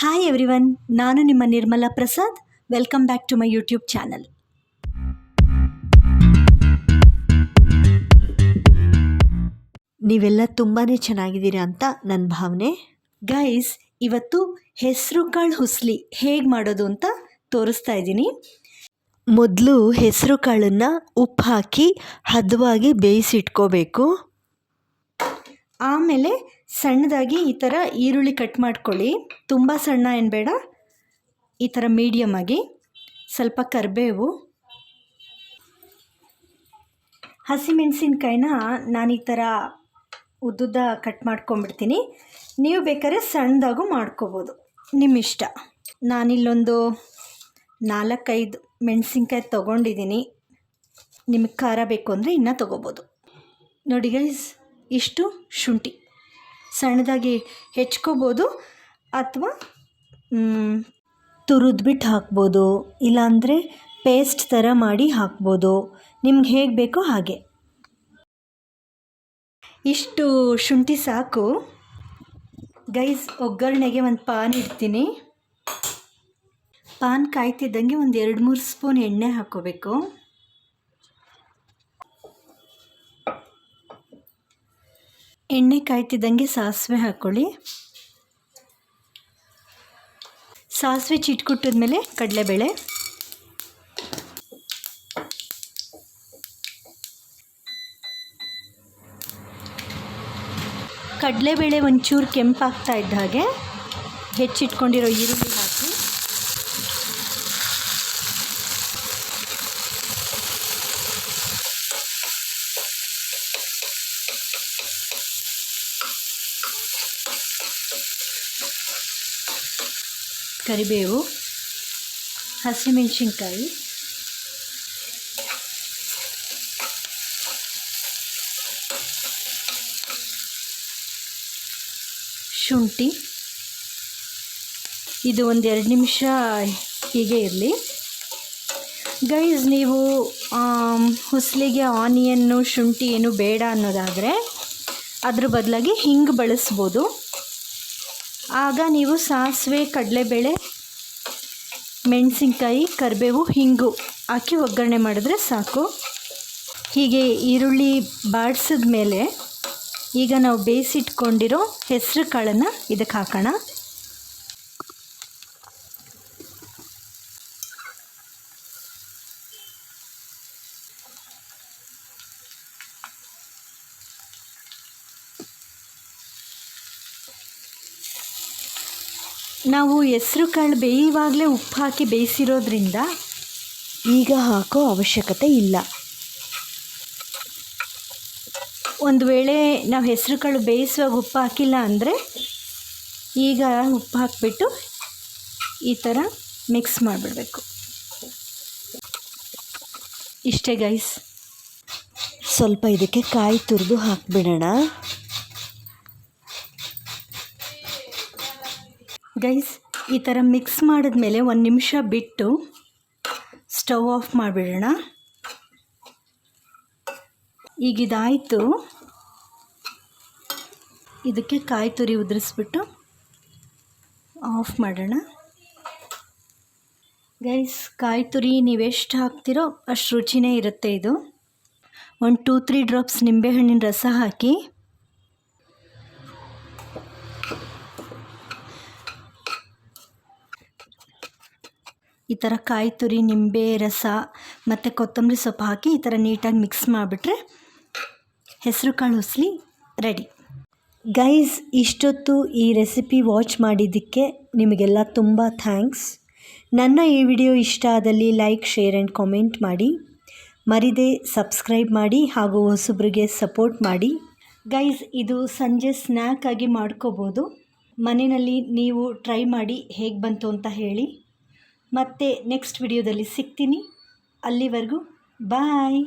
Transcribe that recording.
Hi everyone, ನಾನು ನಿಮ್ಮ Nirmala Prasad. Welcome back to my YouTube channel. ನೀವೆಲ್ಲ ತುಂಬಾ ಚೆನ್ನಾಗಿದ್ದೀರಾ ಅಂತ ನನ್ನ ಭಾವನೆ. ಗೈಸ್, ಇವತ್ತು ಹೆಸರು ಕಾಳು ಹುಸ್ಲಿ ಹೇಗೆ ಮಾಡೋದು ಅಂತ ತೋರಿಸ್ತಾ ಇದ್ದೀನಿ. ಮೊದಲು ಹೆಸರು ಕಾಳನ್ನು ಉಪ್ಪು ಹಾಕಿ ಹದವಾಗಿ ಬೇಯಿಸಿಟ್ಕೋಬೇಕು. ಆಮೇಲೆ ಸಣ್ಣದಾಗಿ ಈ ಥರ ಈರುಳ್ಳಿ ಕಟ್ ಮಾಡ್ಕೊಳ್ಳಿ. ತುಂಬ ಸಣ್ಣ ಏನು ಬೇಡ, ಈ ಥರ ಮೀಡಿಯಮ್ ಆಗಿ. ಸ್ವಲ್ಪ ಕರಿಬೇವು, ಹಸಿಮೆಣಸಿನ್ಕಾಯಿನ ನಾನು ಈ ಥರ ಉದ್ದುದ್ದ ಕಟ್ ಮಾಡ್ಕೊಂಬಿಡ್ತೀನಿ. ನೀವು ಬೇಕಾದ್ರೆ ಸಣ್ಣದಾಗೂ ಮಾಡ್ಕೋಬೋದು, ನಿಮ್ಮ ಇಷ್ಟ. ನಾನಿಲ್ಲೊಂದು 4-5 ಮೆಣಸಿನ್ಕಾಯಿ ತೊಗೊಂಡಿದ್ದೀನಿ. ನಿಮಗೆ ಖಾರ ಬೇಕು ಅಂದರೆ ಇನ್ನೂ ತೊಗೋಬೋದು. ನೋಡಿ ಗೈಸ್, ಇಷ್ಟು ಶುಂಠಿ ಸಣ್ಣದಾಗಿ ಹೆಚ್ಕೋಬೋದು ಅಥವಾ ತುರಿದ್ಬಿಟ್ಟು ಹಾಕ್ಬೋದು, ಇಲ್ಲಾಂದರೆ ಪೇಸ್ಟ್ ಥರ ಮಾಡಿ ಹಾಕ್ಬೋದು. ನಿಮ್ಗೆ ಹೇಗೆ ಬೇಕೋ ಹಾಗೆ. ಇಷ್ಟು ಶುಂಠಿ ಸಾಕು. ಗೈಸ್, ಒಗ್ಗರಣೆಗೆ ಒಂದು ಪಾನ್ ಇಡ್ತೀನಿ. ಪಾನ್ ಕಾಯ್ತಿದ್ದಂಗೆ ಒಂದು 2-3 ಸ್ಪೂನ್ ಎಣ್ಣೆ ಹಾಕ್ಕೋಬೇಕು. ಎಣ್ಣೆ ಕಾಯ್ತಿದ್ದಂಗೆ ಸಾಸಿವೆ ಹಾಕ್ಕೊಳ್ಳಿ. ಸಾಸಿವೆ ಚಿಟ್ಕುಟ್ಟಿದ್ಮೇಲೆ ಕಡಲೆಬೇಳೆ, ಕಡಲೆಬೇಳೆ ಒಂಚೂರು ಕೆಂಪಾಗ್ತಾ ಇದ್ದ ಹಾಗೆ ಹೆಚ್ಚಿಟ್ಕೊಂಡಿರೋ ಈರುಳ್ಳಿ ಹಾಕಿ, ಕರಿಬೇವು, ಹಸಿಮೆಣಸಿನ್ಕಾಯಿ, ಶುಂಠಿ. ಇದು ಒಂದು 2 ನಿಮಿಷ ಹೀಗೆ ಇರಲಿ. ಗೈಸ್, ನೀವು ಹುಸ್ಲಿಗೆ ಆನಿಯನ್ನು ಶುಂಠಿ ಏನು ಬೇಡ ಅನ್ನೋದಾದರೆ ಅದ್ರ ಬದಲಾಗಿ ಹಿಂಗೆ ಬಳಸ್ಬೋದು. ಆಗ ನೀವು ಸಾಸಿವೆ, ಕಡಲೆಬೇಳೆ, ಮೆಣಸಿನ್ಕಾಯಿ, ಕರಿಬೇವು, ಹಿಂಗು ಹಾಕಿ ಒಗ್ಗರಣೆ ಮಾಡಿದ್ರೆ ಸಾಕು. ಹೀಗೆ ಈರುಳ್ಳಿ ಬಾಡಿಸಿದ ಮೇಲೆ ಈಗ ನಾವು ಬೇಯಿಸಿಟ್ಕೊಂಡಿರೋ ಹೆಸರು ಕಾಳನ್ನು ಇದಕ್ಕೆ ಹಾಕೋಣ. ನಾವು ಹೆಸರು ಕಾಳು ಬೇಯುವಾಗಲೇ ಉಪ್ಪು ಹಾಕಿ ಬೇಯಿಸಿರೋದ್ರಿಂದ ಈಗ ಹಾಕೋ ಅವಶ್ಯಕತೆ ಇಲ್ಲ. ಒಂದು ವೇಳೆ ನಾವು ಹೆಸರು ಕಾಳು ಬೇಯಿಸುವಾಗ ಉಪ್ಪು ಹಾಕಿಲ್ಲ ಅಂದರೆ ಈಗ ಉಪ್ಪು ಹಾಕಿಬಿಟ್ಟು ಈ ಥರ ಮಿಕ್ಸ್ ಮಾಡಿಬಿಡಬೇಕು. ಇಷ್ಟೇ ಗೈಸ್. ಸ್ವಲ್ಪ ಇದಕ್ಕೆ ಕಾಯಿ ತುರಿದು ಹಾಕಿಬಿಡೋಣ. ಗೈಸ್, ಈ ಥರ ಮಿಕ್ಸ್ ಮಾಡಿದ್ಮೇಲೆ 1 ನಿಮಿಷ ಬಿಟ್ಟು ಸ್ಟವ್ ಆಫ್ ಮಾಡಿಬಿಡೋಣ. ಈಗ ಇದಾಯಿತು. ಇದಕ್ಕೆ ಕಾಯಿ ತುರಿ ಉದುರಿಸ್ಬಿಟ್ಟು ಆಫ್ ಮಾಡೋಣ. ಗೈಸ್, ಕಾಯಿ ತುರಿ ನೀವೆಷ್ಟು ಹಾಕ್ತಿರೋ ಅಷ್ಟು ರುಚಿನೇ ಇರುತ್ತೆ. ಇದು ಒಂದು 2-3 ಡ್ರಾಪ್ಸ್ ನಿಂಬೆಹಣ್ಣಿನ ರಸ ಹಾಕಿ ಈ ಥರ ಕಾಯಿ ತುರಿ, ನಿಂಬೆ ರಸ ಮತ್ತು ಕೊತ್ತಂಬರಿ ಸೊಪ್ಪು ಹಾಕಿ ಈ ಥರ ನೀಟಾಗಿ ಮಿಕ್ಸ್ ಮಾಡಿಬಿಟ್ರೆ ಹೆಸರು ಕಾಳು ಹುಸ್ಲಿ ರೆಡಿ. ಗೈಸ್, ಇಷ್ಟೊತ್ತು ಈ ರೆಸಿಪಿ ವಾಚ್ ಮಾಡಿದ್ದಕ್ಕೆ ನಿಮಗೆಲ್ಲ ತುಂಬ ಥ್ಯಾಂಕ್ಸ್. ನನ್ನ ಈ ವಿಡಿಯೋ ಇಷ್ಟ ಆದಲ್ಲಿ ಲೈಕ್, ಶೇರ್ ಆ್ಯಂಡ್ ಕಾಮೆಂಟ್ ಮಾಡಿ. ಮರಿದೇ ಸಬ್ಸ್ಕ್ರೈಬ್ ಮಾಡಿ ಹಾಗೂ ಹೊಸಬ್ರಿಗೆ ಸಪೋರ್ಟ್ ಮಾಡಿ. ಗೈಸ್, ಇದು ಸಂಜೆ ಸ್ನ್ಯಾಕ್ ಆಗಿ ಮಾಡ್ಕೋಬೋದು. ಮನೆಯಲ್ಲಿ ನೀವು ಟ್ರೈ ಮಾಡಿ ಹೇಗೆ ಬಂತು ಅಂತ ಹೇಳಿ. ಮತ್ತೆ ನೆಕ್ಸ್ಟ್ ವಿಡಿಯೋದಲ್ಲಿ ಸಿಗ್ತೀನಿ. ಅಲ್ಲಿವರೆಗೂ ಬಾಯ್.